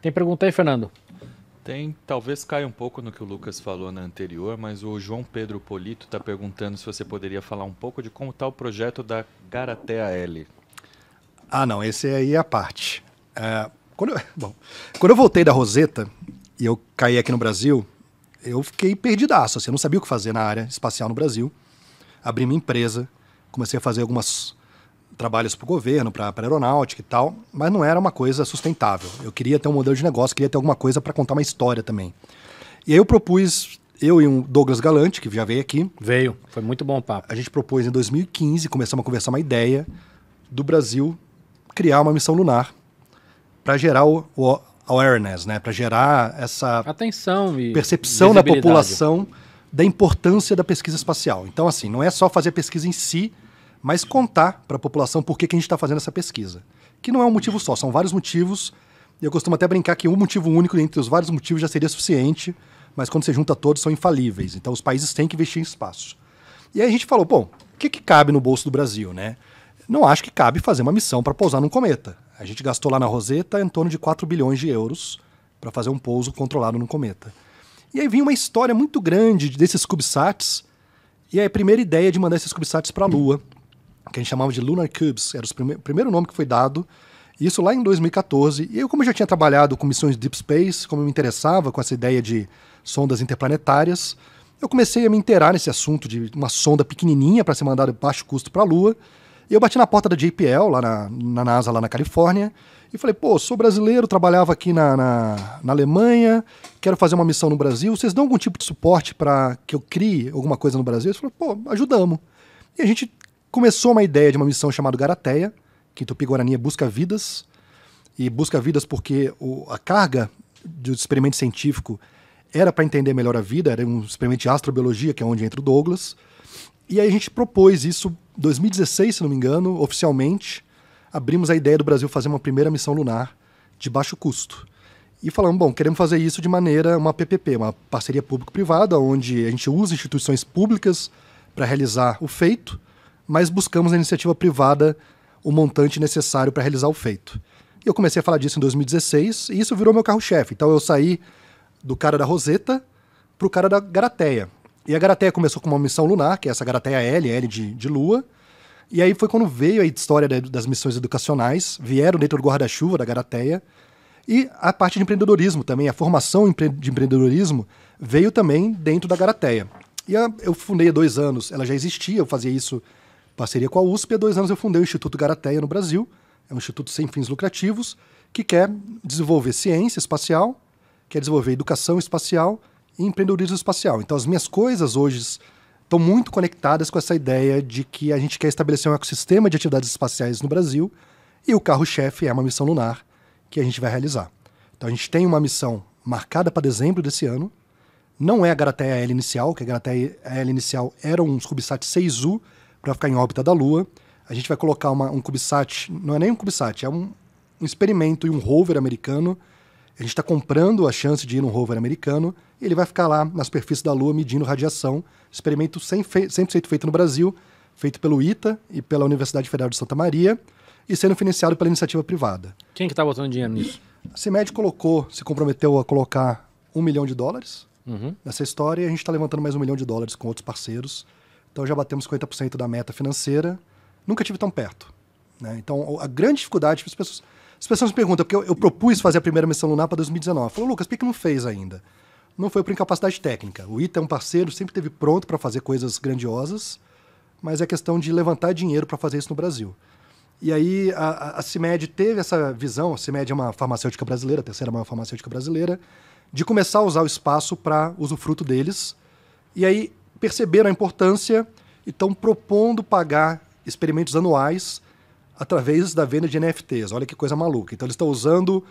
Tem pergunta aí, Fernando? Talvez caia um pouco no que o Lucas falou na anterior, mas o João Pedro Polito está perguntando se você poderia falar um pouco de como está o projeto da Garatea L. Ah, não, esse aí é a parte. Quando eu voltei da Rosetta e eu caí aqui no Brasil, eu fiquei perdidaço, assim, eu não sabia o que fazer na área espacial no Brasil. Abri minha empresa, comecei a fazer alguns trabalhos para o governo, para a aeronáutica e tal, mas não era uma coisa sustentável. Eu queria ter um modelo de negócio, queria ter alguma coisa para contar uma história também. E aí eu propus, eu e um Douglas Galante, que já veio aqui. Veio, foi muito bom o papo. A gente propôs em 2015, começamos a conversar uma ideia do Brasil criar uma missão lunar para gerar o awareness, né? Para gerar essa atenção e percepção na população da importância da pesquisa espacial. Então, assim, não é só fazer a pesquisa em si, mas contar para a população por que a gente está fazendo essa pesquisa. Que não é um motivo só, são vários motivos. E eu costumo até brincar que um motivo único entre os vários motivos já seria suficiente, mas quando você junta todos, são infalíveis. Então, os países têm que investir em espaço. E aí a gente falou, bom, o que cabe no bolso do Brasil, né? Não acho que cabe fazer uma missão para pousar num cometa. A gente gastou lá na Rosetta em torno de 4 bilhões de euros para fazer um pouso controlado num cometa. E aí vinha uma história muito grande desses CubeSats, e aí a primeira ideia de mandar esses CubeSats para a Lua, que a gente chamava de Lunar Cubes, era o primeiro nome que foi dado, isso lá em 2014. E eu, como eu já tinha trabalhado com missões de Deep Space, como eu me interessava com essa ideia de sondas interplanetárias, eu comecei a me inteirar nesse assunto de uma sonda pequenininha para ser mandada de baixo custo para a Lua. E eu bati na porta da JPL, lá na NASA, lá na Califórnia, e falei, pô, sou brasileiro, trabalhava aqui na Alemanha, quero fazer uma missão no Brasil, vocês dão algum tipo de suporte para que eu crie alguma coisa no Brasil? Eles falaram, pô, ajudamos. E a gente começou uma ideia de uma missão chamada Garatea, que em Tupi-Guarani é Busca Vidas, e busca vidas porque a carga do experimento científico era para entender melhor a vida, era um experimento de astrobiologia, que é onde entra o Douglas. E aí a gente propôs isso em 2016, se não me engano, oficialmente. Abrimos a ideia do Brasil fazer uma primeira missão lunar de baixo custo. E falamos, bom, queremos fazer isso de maneira, uma PPP, uma parceria público-privada, onde a gente usa instituições públicas para realizar o feito, mas buscamos na iniciativa privada o montante necessário para realizar o feito. E eu comecei a falar disso em 2016, e isso virou meu carro-chefe. Então eu saí do cara da Rosetta para o cara da Garatea. E a Garatea começou com uma missão lunar, que é essa Garatea L de Lua. E aí foi quando veio a história das missões educacionais, vieram dentro do guarda-chuva da Garatea. E a parte de empreendedorismo também, a formação de empreendedorismo veio também dentro da Garatea. E eu fundei há 2 anos, ela já existia, eu fazia isso em parceria com a USP, há 2 anos eu fundei o Instituto Garatea no Brasil, é um instituto sem fins lucrativos, que quer desenvolver ciência espacial, quer desenvolver educação espacial e empreendedorismo espacial. Então as minhas coisas hoje estão muito conectadas com essa ideia de que a gente quer estabelecer um ecossistema de atividades espaciais no Brasil, e o carro-chefe é uma missão lunar que a gente vai realizar. Então a gente tem uma missão marcada para dezembro desse ano. Não é a Garatea L inicial, que a Garatea L inicial era um CubeSat 6U para ficar em órbita da Lua. A gente vai colocar um CubeSat, não é nem um CubeSat, é um experimento e um rover americano. A gente está comprando a chance de ir num rover americano, e ele vai ficar lá na superfície da Lua medindo radiação. Experimento 100% feito no Brasil, feito pelo ITA e pela Universidade Federal de Santa Maria, e sendo financiado pela iniciativa privada. Quem que está botando dinheiro nisso? A CIMED se comprometeu a colocar $1 milhão nessa história, e a gente está levantando mais $1 milhão com outros parceiros. Então já batemos 50% da meta financeira. Nunca tive tão perto, né? Então a grande dificuldade, as pessoas me perguntam, porque eu propus fazer a primeira missão lunar para 2019. Eu falo, Lucas, por que não fez ainda? Não foi por incapacidade técnica. O ITA é um parceiro, sempre esteve pronto para fazer coisas grandiosas, mas é questão de levantar dinheiro para fazer isso no Brasil. E aí a CIMED teve essa visão, a CIMED é uma farmacêutica brasileira, a terceira maior farmacêutica brasileira, de começar a usar o espaço para usufruto deles. E aí perceberam a importância e estão propondo pagar experimentos anuais através da venda de NFTs. Olha que coisa maluca. Então eles estão usando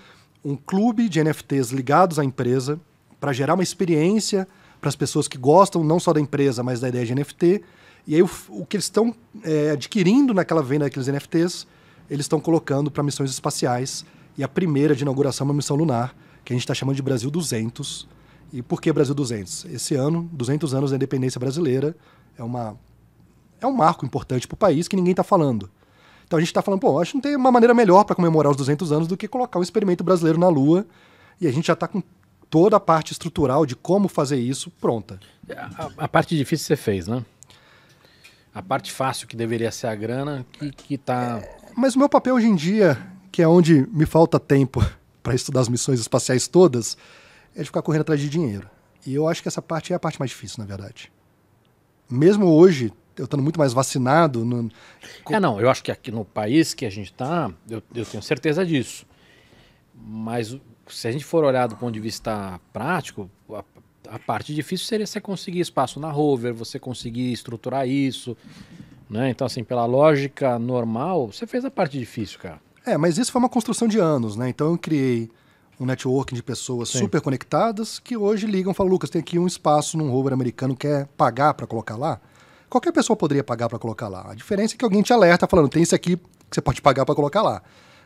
um clube de NFTs ligados à empresa para gerar uma experiência para as pessoas que gostam não só da empresa, mas da ideia de NFT. E aí o que eles estão adquirindo naquela venda daqueles NFTs, eles estão colocando para missões espaciais. E a primeira de inauguração é uma missão lunar, que a gente está chamando de Brasil 200. E por que Brasil 200? Esse ano, 200 anos da independência brasileira, é um marco importante para o país que ninguém está falando. Então a gente está falando, pô, acho que não tem uma maneira melhor para comemorar os 200 anos do que colocar um experimento brasileiro na Lua. E a gente já está com toda a parte estrutural de como fazer isso pronta. A parte difícil você fez, né? A parte fácil, que deveria ser a grana, que tá... Mas o meu papel hoje em dia, que é onde me falta tempo para estudar as missões espaciais todas, é de ficar correndo atrás de dinheiro. E eu acho que essa parte é a parte mais difícil, na verdade. Mesmo hoje, eu estando muito mais vacinado... Não, eu acho que aqui no país que a gente está, eu tenho certeza disso. Mas se a gente for olhar do ponto de vista prático, a parte difícil seria você conseguir espaço na rover, você conseguir estruturar isso, né? Então, assim, pela lógica normal, você fez a parte difícil, cara. Mas isso foi uma construção de anos, né? Então eu criei um networking de pessoas super conectadas que hoje ligam e falam, Lucas, tem aqui um espaço num rover americano, quer pagar para colocar lá? Qualquer pessoa poderia pagar para colocar lá. A diferença é que alguém te alerta falando, tem isso aqui que você pode pagar para colocar lá.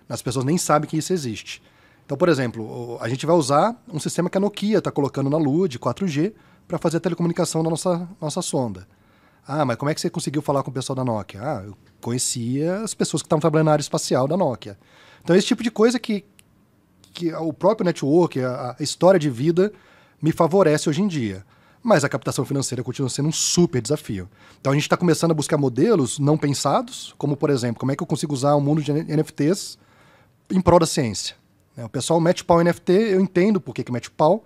As pessoas nem sabem que isso existe. Então, por exemplo, a gente vai usar um sistema que a Nokia está colocando na Lua, de 4G, para fazer a telecomunicação da nossa sonda. Ah, mas como é que você conseguiu falar com o pessoal da Nokia? Ah, eu conhecia as pessoas que estavam trabalhando na área espacial da Nokia. Então, esse tipo de coisa que o próprio network, a história de vida, me favorece hoje em dia. Mas a captação financeira continua sendo um super desafio. Então, a gente está começando a buscar modelos não pensados, como, por exemplo, como é que eu consigo usar o mundo de NFTs em prol da ciência. O pessoal mete pau em NFT, eu entendo por que mete pau,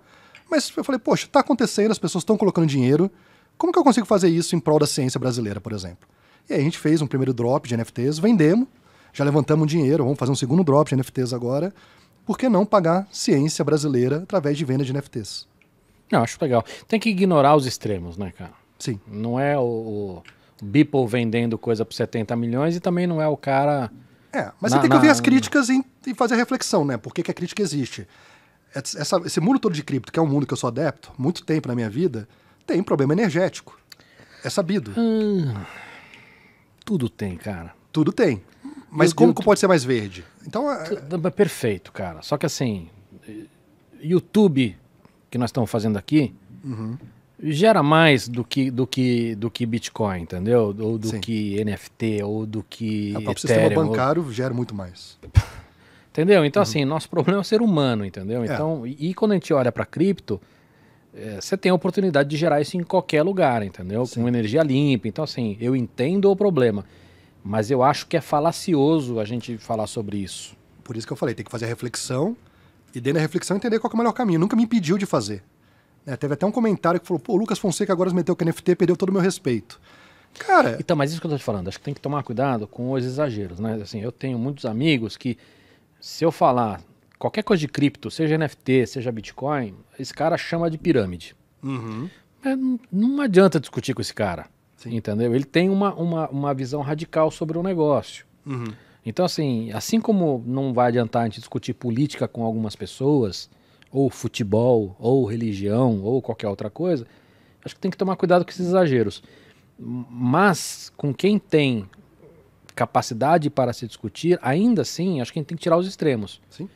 mas eu falei, poxa, está acontecendo, as pessoas estão colocando dinheiro, como que eu consigo fazer isso em prol da ciência brasileira, por exemplo? E aí a gente fez um primeiro drop de NFTs, vendemos, já levantamos dinheiro, vamos fazer um segundo drop de NFTs agora, por que não pagar ciência brasileira através de venda de NFTs? Não, acho legal. Tem que ignorar os extremos, né, cara? Sim. Não é o Beeple vendendo coisa por 70 milhões e também não é o cara... Mas você tem que ouvir as críticas e fazer a reflexão, né? Por que a crítica existe? Esse mundo todo de cripto, que é um mundo que eu sou adepto, muito tempo na minha vida, tem problema energético. É sabido. Tudo tem, cara. Tudo tem. Mas como que pode ser mais verde? Então, perfeito, cara. Só que assim, YouTube, que nós estamos fazendo aqui, gera mais do que Bitcoin, entendeu? Ou do que NFT, ou do que o próprio Ethereum, sistema bancário gera muito mais. Entendeu? Então, assim, nosso problema é o ser humano, entendeu? Então, e quando a gente olha para cripto, você tem a oportunidade de gerar isso em qualquer lugar, entendeu? Sim. Com energia limpa. Então, assim, eu entendo o problema, mas eu acho que é falacioso a gente falar sobre isso. Por isso que eu falei, tem que fazer a reflexão e dentro da reflexão entender qual que é o melhor caminho. Nunca me impediu de fazer. Teve até um comentário que falou, pô, o Lucas Fonseca agora se meteu com NFT, perdeu todo o meu respeito. Cara... Então, mas isso que eu tô te falando, acho que tem que tomar cuidado com os exageros, né? Assim, eu tenho muitos amigos que, se eu falar qualquer coisa de cripto, seja NFT, seja Bitcoin, esse cara chama de pirâmide. Não adianta discutir com esse cara, entendeu? Ele tem uma visão radical sobre o negócio. Então, assim como não vai adiantar a gente discutir política com algumas pessoas, ou futebol, ou religião, ou qualquer outra coisa, acho que tem que tomar cuidado com esses exageros. Mas, com quem tem capacidade para se discutir, ainda assim, acho que a gente tem que tirar os extremos. Sim.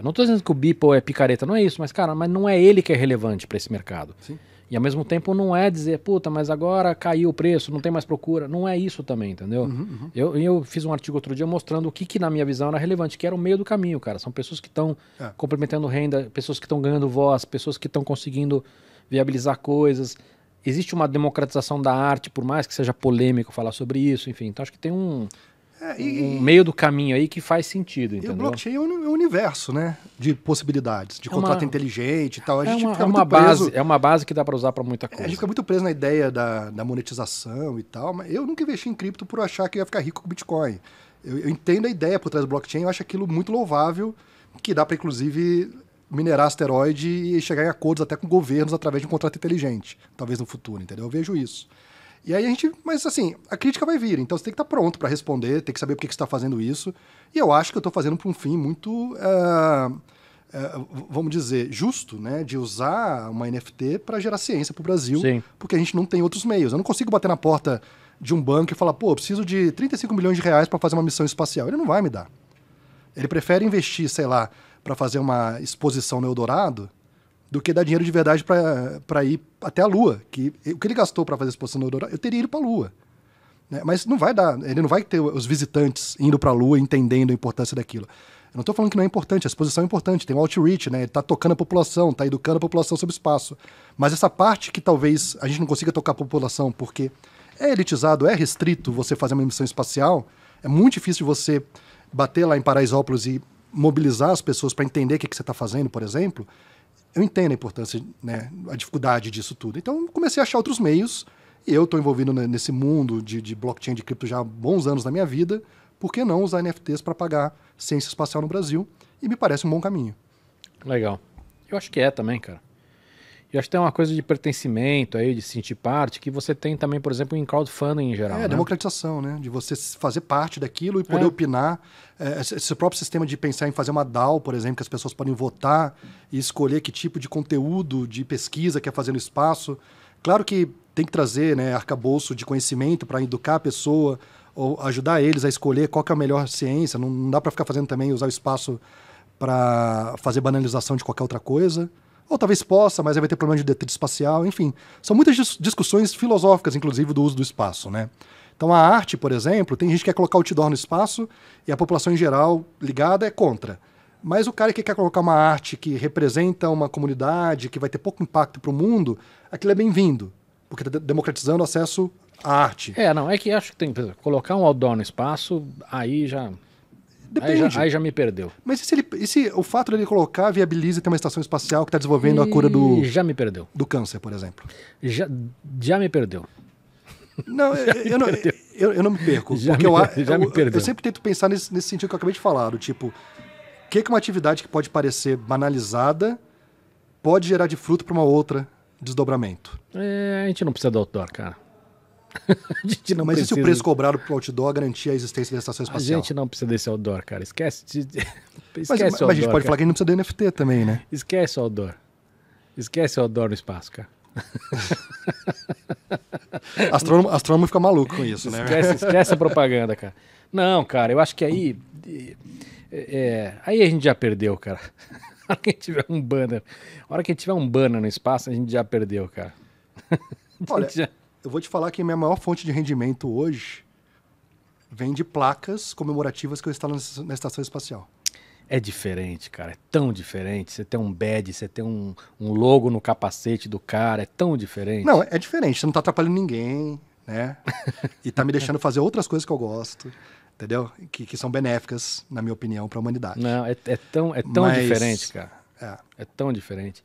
Não estou dizendo que o Beeple é picareta, não é isso, mas, cara, não é ele que é relevante para esse mercado. Sim. E, ao mesmo tempo, não é dizer, puta, mas agora caiu o preço, não tem mais procura. Não é isso também, entendeu? Eu fiz um artigo outro dia mostrando o que na minha visão era relevante, que era o meio do caminho, cara. São pessoas que estão complementando renda, pessoas que estão ganhando voz, pessoas que estão conseguindo viabilizar coisas. Existe uma democratização da arte, por mais que seja polêmico falar sobre isso, enfim. Então, acho que tem um meio do caminho aí que faz sentido, entendeu? E o blockchain é um universo, né? De possibilidades, de contrato inteligente e tal. A gente fica muito preso... É uma base que dá para usar para muita coisa. A gente fica muito preso na ideia da monetização e tal, mas eu nunca investi em cripto por achar que ia ficar rico com Bitcoin. Eu entendo a ideia por trás do blockchain, eu acho aquilo muito louvável, que dá para, inclusive, minerar asteroide e chegar em acordos até com governos através de um contrato inteligente, talvez no futuro, entendeu? Eu vejo isso. E aí mas assim, a crítica vai vir, então você tem que estar pronto para responder, tem que saber por que você está fazendo isso, e eu acho que eu estou fazendo para um fim muito, vamos dizer, justo, né, de usar uma NFT para gerar ciência para o Brasil, porque a gente não tem outros meios. Eu não consigo bater na porta de um banco e falar, pô, eu preciso de 35 milhões de reais para fazer uma missão espacial. Ele não vai me dar. Ele prefere investir, sei lá, para fazer uma exposição no Eldorado, do que dar dinheiro de verdade para ir até a Lua. O que ele gastou para fazer a exposição no Eldorado, eu teria ido para a Lua. Né? Mas não vai dar, ele não vai ter os visitantes indo para a Lua entendendo a importância daquilo. Eu não estou falando que não é importante, a exposição é importante, tem o outreach, né? Ele está tocando a população, está educando a população sobre o espaço. Mas essa parte que talvez a gente não consiga tocar a população porque é elitizado, é restrito você fazer uma missão espacial, é muito difícil de você bater lá em Paraisópolis e mobilizar as pessoas para entender o que você está fazendo, por exemplo. Eu entendo a importância, né, a dificuldade disso tudo. Então, comecei a achar outros meios, e eu estou envolvido nesse mundo de blockchain, de cripto já há bons anos da minha vida. Por que não usar NFTs para pagar ciência espacial no Brasil? E me parece um bom caminho. Legal. Eu acho que é também, cara. Eu acho que tem uma coisa de pertencimento aí, de sentir parte, que você tem também, por exemplo, em crowdfunding em geral. É, né? Democratização, né? De você fazer parte daquilo e poder opinar. Esse próprio sistema de pensar em fazer uma DAO, por exemplo, que as pessoas podem votar e escolher que tipo de conteúdo, de pesquisa quer fazer no espaço. Claro que tem que trazer, né, arcabouço de conhecimento para educar a pessoa, ou ajudar eles a escolher qual que é a melhor ciência. Não dá para ficar fazendo também, usar o espaço para fazer banalização de qualquer outra coisa. Ou talvez possa, mas aí vai ter problema de detrito espacial. Enfim, são muitas discussões filosóficas, inclusive, do uso do espaço, né? Então a arte, por exemplo, tem gente que quer colocar outdoor no espaço e a população em geral ligada é contra. Mas o cara que quer colocar uma arte que representa uma comunidade, que vai ter pouco impacto para o mundo, aquilo é bem-vindo, porque está democratizando o acesso à arte. Não, é que acho que tem que colocar um outdoor no espaço, aí já... Depende. Aí já me perdeu. Mas e se o fato dele colocar viabiliza ter uma estação espacial que está desenvolvendo a cura do... Já me perdeu. Do câncer, por exemplo. Já me perdeu. Não, eu não me perco. Me perdeu. Eu sempre tento pensar nesse sentido que eu acabei de falar, do tipo, o que uma atividade que pode parecer banalizada pode gerar de fruto para uma outra desdobramento. A gente não precisa do outdoor, cara. A gente não Mas precisa... e se o preço cobrado para o outdoor garantir a existência da estação espacial? A gente não precisa desse outdoor, cara. Esquece mas a gente pode falar que a gente não precisa do NFT também, né? Esquece o outdoor. Esquece o outdoor no espaço, cara. Astrônomo fica maluco com isso, né? Esquece a propaganda, cara. Não, cara, eu acho que aí a gente já perdeu, cara. A hora que tiver um banner no espaço, a gente já perdeu, cara. Olha, eu vou te falar que a minha maior fonte de rendimento hoje vem de placas comemorativas que eu instalo na estação espacial. É diferente, cara. É tão diferente. Você tem um badge, você tem um logo no capacete do cara. É tão diferente. Não, é diferente. Você não tá atrapalhando ninguém, né? E tá me deixando fazer outras coisas que eu gosto, entendeu? Que são benéficas, na minha opinião, para a humanidade. Não, é tão diferente, cara. É tão diferente.